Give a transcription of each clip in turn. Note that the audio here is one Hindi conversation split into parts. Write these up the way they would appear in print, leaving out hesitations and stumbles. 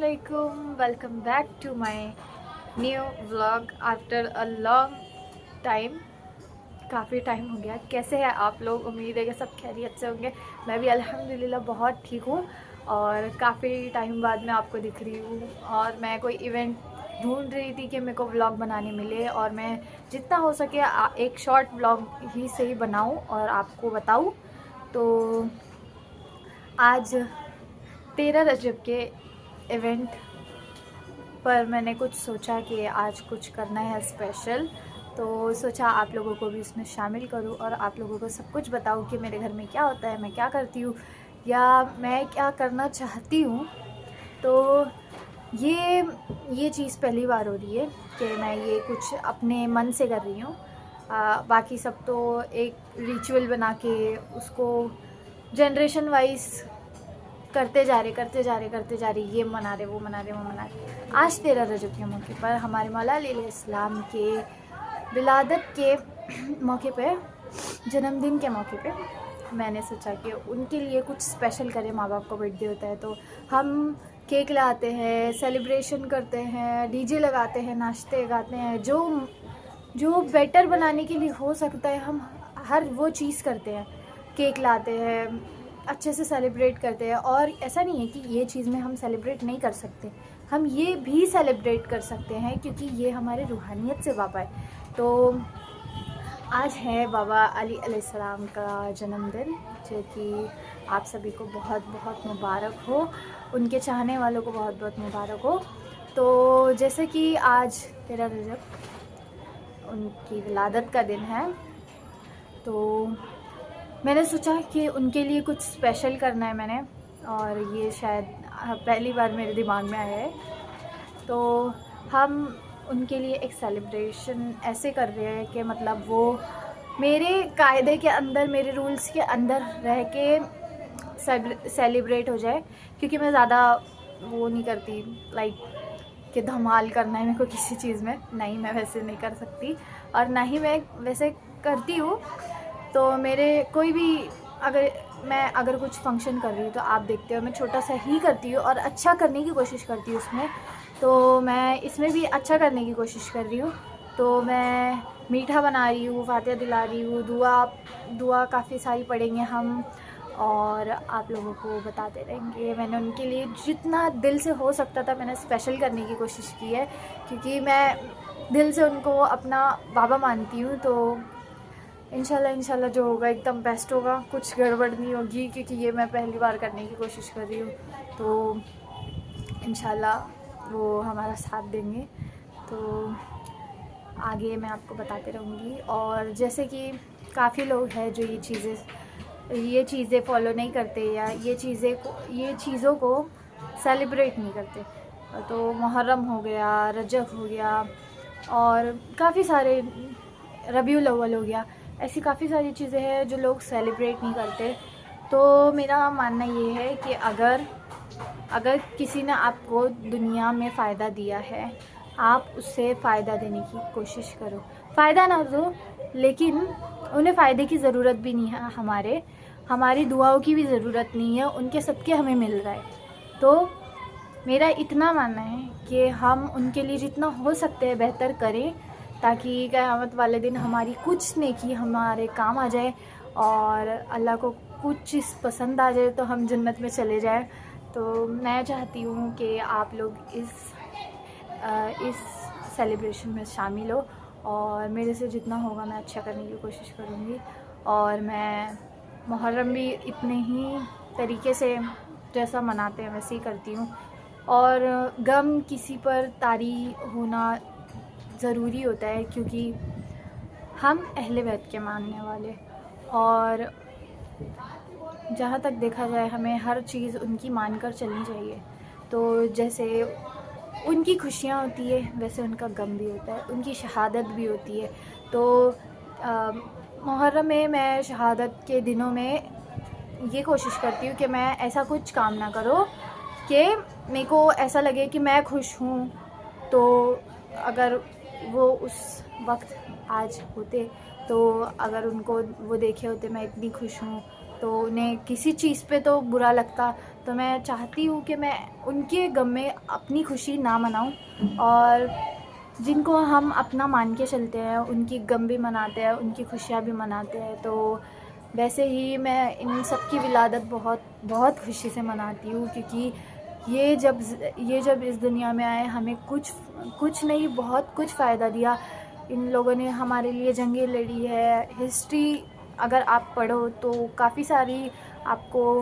अस्सलामुअलैकुम, welcome back to my new vlog after a long time. काफ़ी टाइम हो गया। कैसे हैं आप लोग? उम्मीद है कि सब खैरियत से होंगे। मैं भी अल्हम्दुलिल्लाह बहुत ठीक हूँ और काफ़ी टाइम बाद मैं आपको दिख रही हूँ। और मैं कोई इवेंट ढूंढ रही थी कि मेरे को व्लॉग बनाने मिले और मैं जितना हो सके एक शॉर्ट व्लॉग ही से ही बनाऊँ और आपको बताऊँ। तो आज 13 रजब के इवेंट पर मैंने कुछ सोचा कि आज कुछ करना है स्पेशल, तो सोचा आप लोगों को भी उसमें शामिल करूं और आप लोगों को सब कुछ बताऊं कि मेरे घर में क्या होता है, मैं क्या करती हूँ या मैं क्या करना चाहती हूँ। तो ये चीज़ पहली बार हो रही है कि मैं ये कुछ अपने मन से कर रही हूँ। बाकी सब तो एक रिचुअल बना के उसको जनरेशन वाइज करते जा रहे, ये मना रहे, वो मना रहे, वो मना रहे। आज 13 रजब के मौके पर हमारे मौला अलैहिस्सलाम के विलादत के मौके पे, जन्मदिन के मौके पे मैंने सोचा कि उनके लिए कुछ स्पेशल करें। माँ बाप का बर्थडे होता है तो हम केक लाते हैं, सेलिब्रेशन करते हैं, डीजे लगाते हैं, नाचते गाते हैं, जो बेटर बनाने के लिए हो सकता है हम हर वो चीज़ करते हैं। केक लाते हैं, अच्छे से सेलिब्रेट करते हैं। और ऐसा नहीं है कि ये चीज़ में हम सेलिब्रेट नहीं कर सकते, हम ये भी सेलिब्रेट कर सकते हैं क्योंकि ये हमारे रूहानियत से वाबा है। तो आज है बाबा अली अलैहिस्सलाम का जन्मदिन, जो कि आप सभी को बहुत बहुत मुबारक हो, उनके चाहने वालों को बहुत बहुत मुबारक हो। तो जैसे कि आज 13 रजब उनकी विलादत का दिन है, तो मैंने सोचा कि उनके लिए कुछ स्पेशल करना है मैंने, और ये शायद पहली बार मेरे दिमाग में आया है। तो हम उनके लिए एक सेलिब्रेशन ऐसे कर रहे हैं कि मतलब वो मेरे कायदे के अंदर, मेरे रूल्स के अंदर रह के सेलिब्रेट हो जाए, क्योंकि मैं ज़्यादा वो नहीं करती, लाइक कि धमाल करना है मेरे को किसी चीज़ में। नहीं, मैं वैसे नहीं कर सकती और ना ही मैं वैसे करती हूँ। तो मेरे कोई भी अगर कुछ फंक्शन कर रही हूँ तो आप देखते हो मैं छोटा सा ही करती हूँ और अच्छा करने की कोशिश करती हूँ उसमें। तो मैं इसमें भी अच्छा करने की कोशिश कर रही हूँ। तो मैं मीठा बना रही हूँ, फातिहा दिला रही हूँ, दुआ काफ़ी सारी पढ़ेंगे हम और आप लोगों को बताते रहेंगे। मैंने उनके लिए जितना दिल से हो सकता था मैंने स्पेशल करने की कोशिश की है, क्योंकि मैं दिल से उनको अपना बाबा मानती हूँ। तो इंशाल्लाह जो होगा एकदम बेस्ट होगा, कुछ गड़बड़ नहीं होगी, क्योंकि ये मैं पहली बार करने की कोशिश कर रही हूँ। तो इंशाल्लाह वो हमारा साथ देंगे। तो आगे मैं आपको बताते रहूँगी। और जैसे कि काफ़ी लोग हैं जो ये चीज़ें फॉलो नहीं करते या ये चीज़ों को सेलिब्रेट नहीं करते। तो मुहर्रम हो गया, रजब हो गया और काफ़ी सारे, रबीउल अव्वल हो गया, ऐसी काफ़ी सारी चीज़ें हैं जो लोग सेलिब्रेट नहीं करते। तो मेरा मानना ये है कि अगर किसी ने आपको दुनिया में फ़ायदा दिया है, आप उससे फ़ायदा देने की कोशिश करो। फ़ायदा ना दो, लेकिन उन्हें फ़ायदे की ज़रूरत भी नहीं है, हमारी दुआओं की भी ज़रूरत नहीं है, उनके सदक़े हमें मिल रहा है। तो मेरा इतना मानना है कि हम उनके लिए जितना हो सकते हैं बेहतर करें, ताकि क़यामत वाले दिन हमारी कुछ नेकी हमारे काम आ जाए और अल्लाह को कुछ चीज़ पसंद आ जाए तो हम जन्नत में चले जाएं। तो मैं चाहती हूँ कि आप लोग इस सेलिब्रेशन में शामिल हो और मेरे से जितना होगा मैं अच्छा करने की कोशिश करूँगी। और मैं मुहर्रम भी इतने ही तरीके से जैसा मनाते हैं वैसे ही करती हूँ। और गम किसी पर तारी होना ज़रूरी होता है, क्योंकि हम अहले बैत के मानने वाले, और जहाँ तक देखा जाए हमें हर चीज़ उनकी मानकर चलनी चाहिए। तो जैसे उनकी खुशियाँ होती है वैसे उनका गम भी होता है, उनकी शहादत भी होती है। तो मुहर्रम में मैं शहादत के दिनों में ये कोशिश करती हूँ कि मैं ऐसा कुछ काम ना करो कि मेरे को ऐसा लगे कि मैं खुश हूँ। तो अगर वो उस वक्त आज होते, तो अगर उनको वो देखे होते मैं इतनी खुश हूँ तो उन्हें किसी चीज़ पे तो बुरा लगता। तो मैं चाहती हूँ कि मैं उनके गम में अपनी खुशी ना मनाऊँ, और जिनको हम अपना मान के चलते हैं उनकी गम भी मनाते हैं, उनकी खुशियाँ भी मनाते हैं। तो वैसे ही मैं इन सब की विलादत बहुत बहुत खुशी से मनाती हूँ, क्योंकि ये जब इस दुनिया में आए हमें कुछ नहीं बहुत कुछ फ़ायदा दिया। इन लोगों ने हमारे लिए जंगें लड़ी है। हिस्ट्री अगर आप पढ़ो तो काफ़ी सारी आपको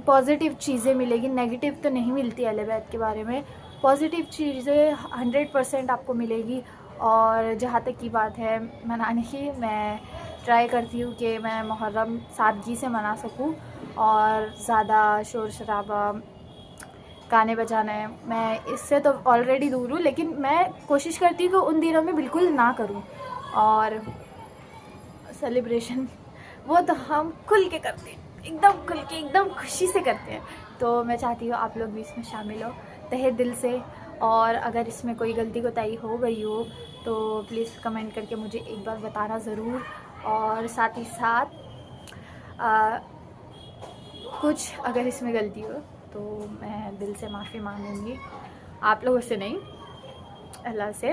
पॉजिटिव चीज़ें मिलेगी, नेगेटिव तो नहीं मिलती अहले बैत के बारे में। पॉजिटिव चीज़ें 100% आपको मिलेगी। और जहाँ तक की बात है मनाने की, मैं ट्राई करती हूँ कि मैं मुहर्रम सादगी से मना सकूँ, और ज़्यादा शोर शराबा, गाने बजाने, मैं इससे तो ऑलरेडी दूर हूँ, लेकिन मैं कोशिश करती हूँ कि उन दिनों में बिल्कुल ना करूँ। और सेलिब्रेशन वो तो हम खुल के करते हैं, एकदम खुल के, एकदम खुशी से करते हैं। तो मैं चाहती हूँ आप लोग भी इसमें शामिल हो तहे दिल से। और अगर इसमें कोई गलती कोताही हो गई हो तो प्लीज़ कमेंट करके मुझे एक बार बताना ज़रूर। और साथ ही साथ कुछ अगर इसमें गलती हो तो मैं दिल से माफ़ी मांगूंगी, आप लोगों से नहीं, अल्लाह से,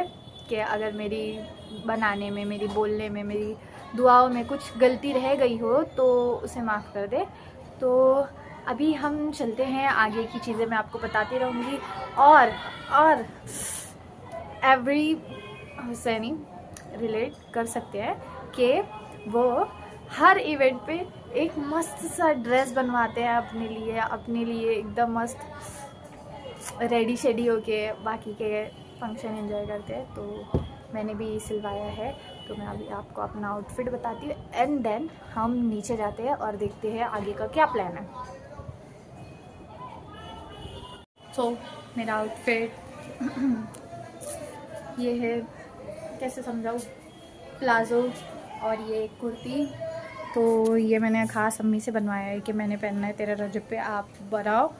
कि अगर मेरी बनाने में, मेरी बोलने में, मेरी दुआओं में कुछ गलती रह गई हो तो उसे माफ़ कर दे। तो अभी हम चलते हैं, आगे की चीज़ें मैं आपको बताती रहूँगी। और एवरी हुसैनी रिलेट कर सकते हैं कि वो हर इवेंट पे एक मस्त सा ड्रेस बनवाते हैं अपने लिए एकदम मस्त रेडी शेडी होके बाकी के फंक्शन एंजॉय करते हैं। तो मैंने भी सिलवाया है, तो मैं अभी आपको अपना आउटफिट बताती हूँ, एंड देन हम नीचे जाते हैं और देखते हैं आगे का क्या प्लान है। तो मेरा आउटफिट ये है, कैसे समझाऊँ, प्लाज़ो और ये कुर्ती। तो ये मैंने ख़ास अम्मी से बनवाया है कि मैंने पहनना है तेरे रजब पे, आप बनाओ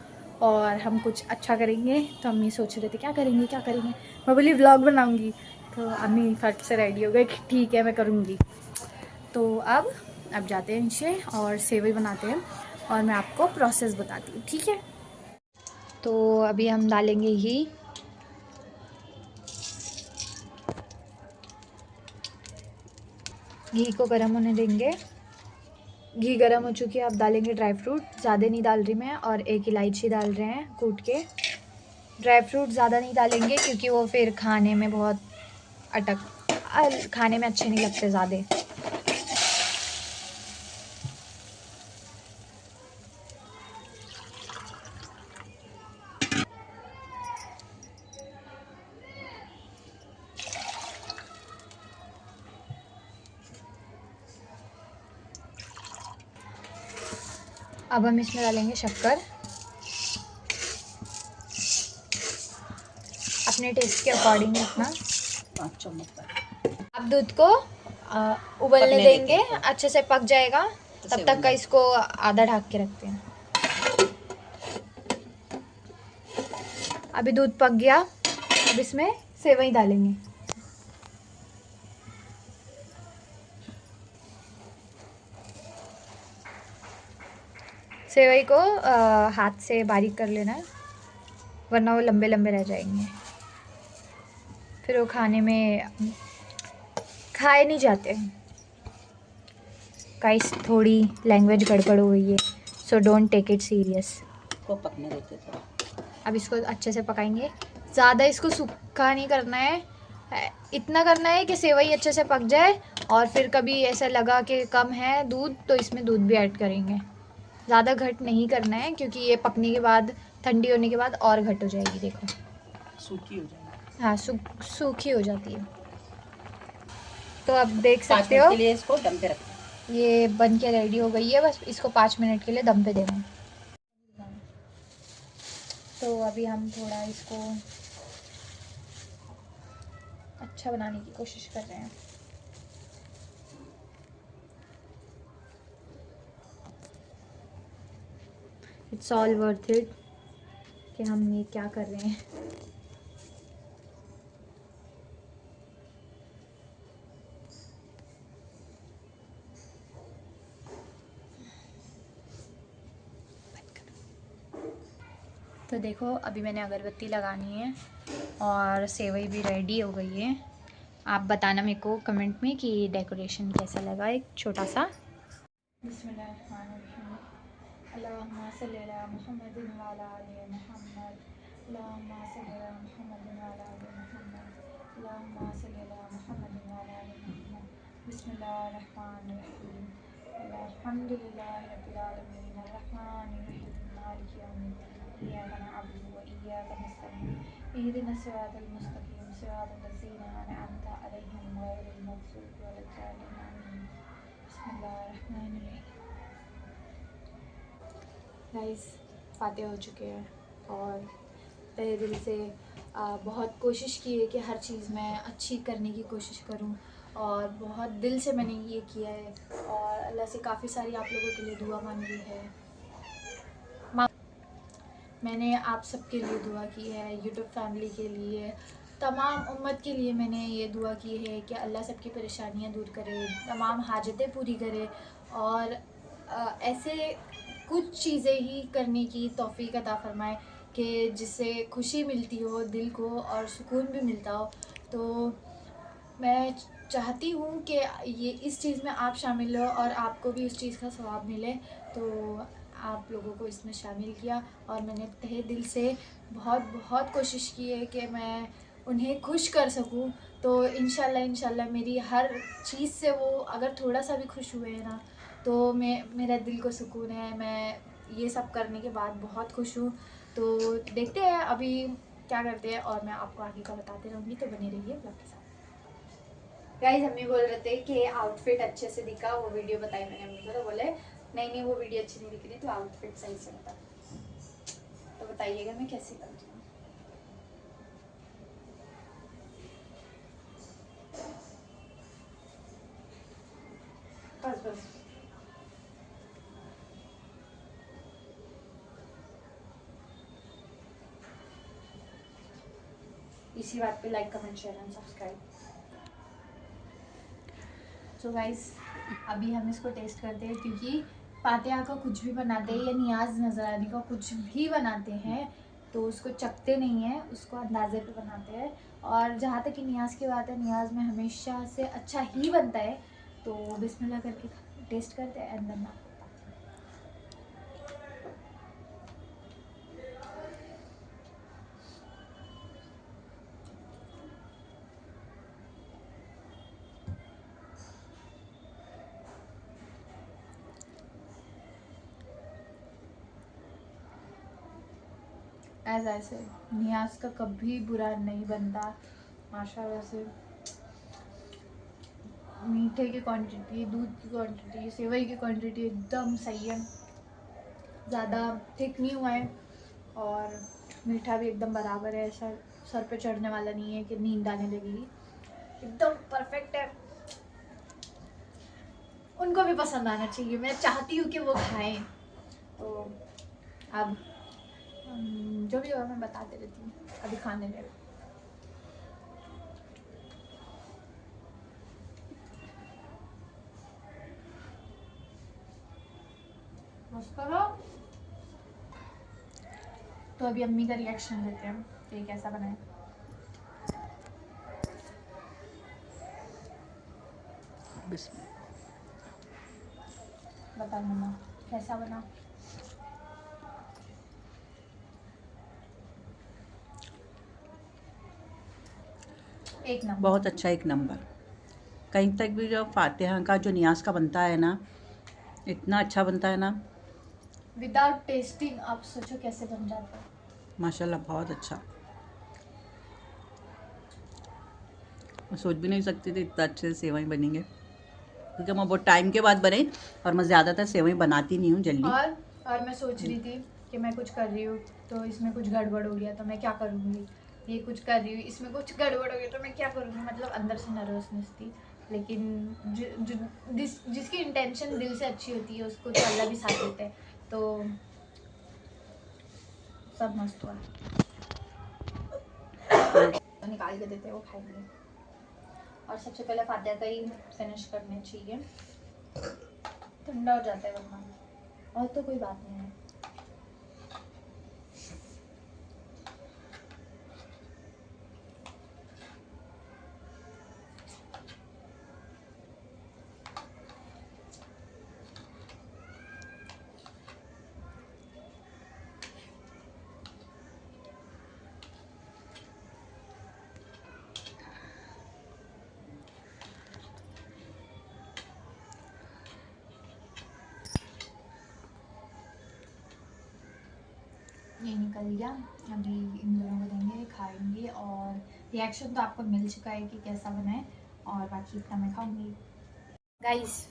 और हम कुछ अच्छा करेंगे। तो अम्मी सोच रहे थे क्या करेंगे। मैं बोली व्लॉग बनाऊंगी। तो अम्मी फट से रेडी हो गए कि ठीक है मैं करूँगी। तो अब जाते हैं नीचे और सेवई बनाते हैं, और मैं आपको प्रोसेस बताती हूँ, ठीक है। तो अभी हम डालेंगे घी को गर्म होने देंगे। घी गर्म हो चुकी है, अब डालेंगे ड्राई फ्रूट, ज़्यादा नहीं डाल रही मैं, और एक इलायची डाल रहे हैं कूट के। ड्राई फ्रूट ज़्यादा नहीं डालेंगे क्योंकि वो फिर खाने में बहुत खाने में अच्छे नहीं लगते ज़्यादा। अब हम इसमें डालेंगे शक्कर अपने टेस्ट के अकॉर्डिंग इतना। अब दूध को उबलने देंगे, अच्छे से पक जाएगा तब तक का इसको आधा ढक के रखते हैं। अभी दूध पक गया, अब इसमें सेवई डालेंगे। सेवई को हाथ से बारीक कर लेना है, वरना वो लंबे लंबे रह जाएंगे, फिर वो खाने में खाए नहीं जाते। गाइस थोड़ी लैंग्वेज गड़बड़ हो गई है, so don't take it serious. को पकने देते थे। अब इसको अच्छे से पकाएंगे, ज़्यादा इसको सूखा नहीं करना है, इतना करना है कि सेवई अच्छे से पक जाए। और फिर कभी ऐसा लगा कि कम है दूध तो इसमें दूध भी ऐड करेंगे। ज़्यादा घट नहीं करना है क्योंकि ये पकने के बाद, ठंडी होने के बाद और घट हो जाएगी। देखो सूखी हो जाएगी। हाँ, सूखी हो जाती है। तो अब देख 5 सकते मिनट हो के लिए इसको दम पे रखते हैं। ये बन के रेडी हो गई है, बस इसको 5 मिनट के लिए दम पे देना है। तो अभी हम थोड़ा इसको अच्छा बनाने की कोशिश कर रहे हैं। इट्स ऑल वर्थ इट कि हम ये क्या कर रहे हैं। तो देखो अभी मैंने अगरबत्ती लगानी है और सेवई भी रेडी हो गई है। आप बताना मेरे को कमेंट में कि डेकोरेशन कैसा लगा, एक छोटा सा। बिस्मिल्लाहिर्रहमानिर्रहीम। अल्लाहुम्मा सल्ली अला मुहम्मदिन व अला आलि मुहम्मद। अल्लाहुम्मा सल्ली अला मुहम्मदिन व अला आलि मुहम्मद। अल्लाहुम्मा सल्ली अला मुहम्मदिन व अला आलि मुहम्मद। बिस्मिल्लाहिर्रहमानिर्रहीम। अल्हम्दुलिल्लाहि रब्बिल आलमीन अर्रहमानिर रहीम मालिकि यौमिद्दीन इय्याका नअबुदु व इय्याका नस्तईन इहदिनस सिरातल मुस्तकीम सिरातल लज़ीना अनअमता अलैहिम गैरिल मग़ज़ूबि वलद्दालिन आमीन। बिस्मिल्लाहिर्रहमानिर्रहीम। गाइस फातिहा हो चुके हैं और तहे दिल से बहुत कोशिश की है कि हर चीज़ मैं अच्छी करने की कोशिश करूं और बहुत दिल से मैंने ये किया है और अल्लाह से काफ़ी सारी आप लोगों के लिए दुआ मांगी है। मैंने आप सबके लिए दुआ की है, यूट्यूब फैमिली के लिए, तमाम उम्मत के लिए मैंने ये दुआ की है कि अल्लाह सबकी परेशानियां दूर करे, तमाम हाजतें पूरी करे और ऐसे कुछ चीज़ें ही करने की तौफीक अता फरमाए कि जिससे खुशी मिलती हो दिल को और सुकून भी मिलता हो। तो मैं चाहती हूँ कि ये इस चीज़ में आप शामिल हो और आपको भी उस चीज़ का सवाब मिले, तो आप लोगों को इसमें शामिल किया और मैंने तहे दिल से बहुत बहुत कोशिश की है कि मैं उन्हें खुश कर सकूं। तो इंशाल्लाह मेरी हर चीज़ से वो अगर थोड़ा सा भी खुश हुए हैं ना, तो मेरा दिल को सुकून है। मैं ये सब करने के बाद बहुत खुश हूँ। तो देखते हैं अभी क्या करते हैं और मैं आपको आगे का बताते रहूँगी, तो बने रहिए ब्लॉग के साथ। गाइस अम्मी बोल रहे थे कि आउटफिट अच्छे से दिखा, वो वीडियो बताई मैंने अम्मी को, तो बोले नहीं वो वीडियो अच्छी नहीं दिख रही, तो आउटफिट सही से बता। तो बताइएगा मैं कैसे करती हूँ। बस बस इसी बात पे like comment share and subscribe. So guys अभी हम इसको टेस्ट करते हैं, क्योंकि फातिहा का कुछ भी बनाते हैं या नियाज नजरानी का कुछ भी बनाते हैं तो उसको चखते नहीं है, उसको अंदाजे पे बनाते हैं। और जहाँ तक कि नियाज की बात है, नियाज में हमेशा से अच्छा ही बनता है। तो बिस्मिल्लाह करके टेस्ट करते हैं एंड देन आपको बताते हैं। ऐसे नियाज का कभी बुरा नहीं बनता माशाल्लाह से। मीठे की क्वांटिटी, दूध की क्वांटिटी, सेवई की क्वांटिटी एकदम सही है, ज़्यादा थिक नहीं हुआ है और मीठा भी एकदम बराबर है। सर पे चढ़ने वाला नहीं है कि नींद आने लगेगी, एकदम परफेक्ट है। उनको भी पसंद आना चाहिए, मैं चाहती हूँ कि वो खाएं। तो अब जो भी होगा मैं बताते रहती हूँ, अभी खाने दे। बस करो। तो अभी अम्मी का रिएक्शन लेते हैं कि ये कैसा बना है। बता मम्मा कैसा बना। एक नंबर। बहुत अच्छा, एक नंबर। कहीं तक भी जो फातिहा का जो नियाज का बनता है ना, इतना अच्छा बनता है ना, विदाउट टेस्टिंग आप सोचो कैसे बन जाता है। माशाल्लाह बहुत अच्छा। मैं सोच भी नहीं सकती थी इतना अच्छे से सेवई बनेंगे, क्योंकि मैं बहुत टाइम के बाद बने और मैं ज़्यादातर सेवई बनाती नहीं हूँ जल्दी। और मैं सोच रही थी कि मैं कुछ कर रही हूँ तो इसमें कुछ गड़बड़ हो गया तो मैं क्या करूँगी, ये कुछ कर रही हूँ इसमें कुछ गड़बड़ हो गया तो मैं क्या करूँगी, मतलब अंदर से नर्वसनेस थी। लेकिन जिसकी इंटेंशन दिल से अच्छी होती है उसको तो अल्लाह भी साथ देता है। तो सब मस्त हुआ। तो निकाल के देते हैं, वो खाएंगे। और सबसे पहले फातिहा का ही फिनिश करने चाहिए, ठंडा हो जाता है वरना। और तो कोई बात नहीं है। ये निकल गया। अभी इन दोनों को देंगे, खाएंगे, और रिएक्शन तो आपको मिल चुका है कि कैसा बना है, और बाकी इतना मैं खाऊंगी। गाइस,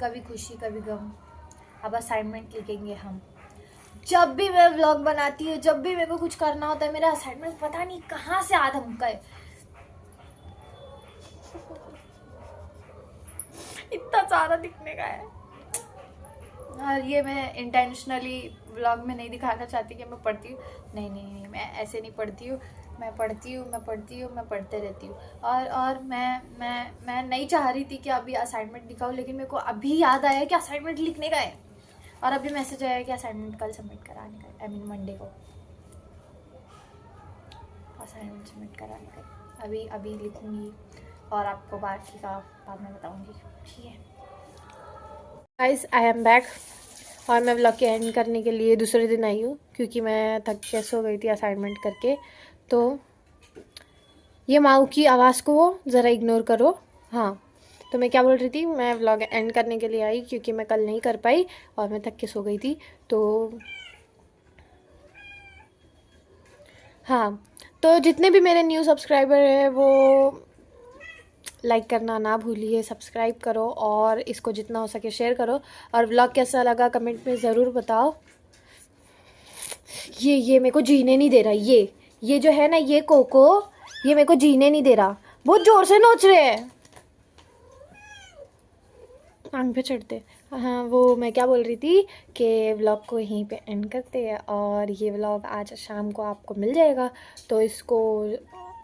कभी खुशी कभी गम, अब असाइनमेंट लिखेंगे हम। जब भी मैं व्लॉग बनाती हूँ, जब भी मेरे को कुछ करना होता है, मेरा असाइनमेंट पता नहीं कहाँ से आ धमका है। इतना सारा दिखने का है। और ये मैं इंटेंशनली व्लॉग में नहीं दिखाना चाहती कि मैं पढ़ती हूँ। नहीं नहीं नहीं, मैं ऐसे नहीं पढ़ती हूँ। मैं पढ़ती हूँ, मैं पढ़ती हूँ, मैं पढ़ते रहती हूँ। और मैं नहीं चाह रही थी कि अभी असाइनमेंट दिखाऊँ, लेकिन मेरे को अभी याद आया कि असाइनमेंट लिखने का है। और अभी मैसेज आया कि असाइनमेंट कल सबमिट कराने का है, आई मीन मंडे को असाइनमेंट सबमिट कराने का है। अभी लिखूँगी और आपको बाकी का बाद में बताऊँगी, ठीक है। गाइस, आई एम बैक, और मैं व्लॉग के एंड करने के लिए दूसरे दिन आई हूँ, क्योंकि मैं थक के सो गई थी असाइनमेंट करके। तो ये माऊ की आवाज़ को ज़रा इग्नोर करो। हाँ, तो मैं क्या बोल रही थी, मैं व्लॉग एंड करने के लिए आई क्योंकि मैं कल नहीं कर पाई और मैं थक के सो गई थी। तो हाँ, तो जितने भी मेरे न्यू सब्सक्राइबर हैं वो लाइक करना ना भूलिए, सब्सक्राइब करो, और इसको जितना हो सके शेयर करो, और व्लॉग कैसा लगा कमेंट में ज़रूर बताओ। ये मेरे को जीने नहीं दे रहा, ये जो है ना, ये कोको, ये मेरे को जीने नहीं दे रहा, बहुत ज़ोर से नोच रहे हैं, आंख पे चढ़ते। हाँ, वो मैं क्या बोल रही थी कि व्लॉग को यहीं पे एंड करते हैं, और ये व्लॉग आज शाम को आपको मिल जाएगा, तो इसको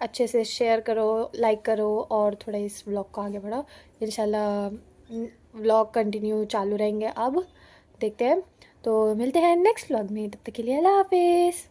अच्छे से शेयर करो, लाइक करो, और थोड़ा इस व्लॉग को आगे बढ़ाओ। इंशाल्लाह व्लॉग कंटिन्यू चालू रहेंगे, अब देखते हैं। तो मिलते हैं नेक्स्ट व्लॉग में, तब तक के लिए अल्लाह हाफिज़।